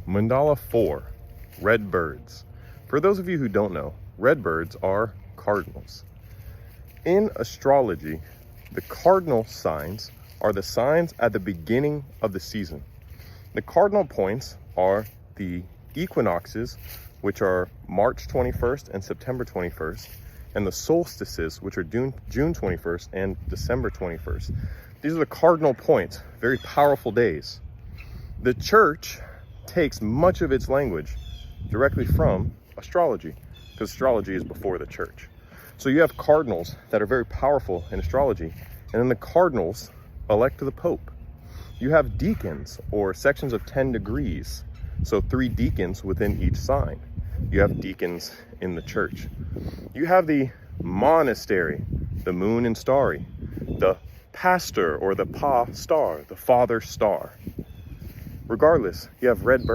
Mandala 4, red birds. For those of you who don't know, red birds are cardinals. In astrology, the cardinal signs are the signs at the beginning of the season. The cardinal points are the equinoxes, which are March 21st and September 21st, and the solstices, which are June 21st and December 21st. These are the cardinal points, very powerful days. The church takes much of its language directly from astrology, because astrology is before the church. So you have cardinals that are very powerful in astrology, and then the cardinals elect the Pope. You have deacons, or sections of 10 degrees, so 3 deacons within each sign. You have deacons in the church. You have the monastery, the moon and starry, the pastor or the pa star, the father star. Regardless, you have red birds.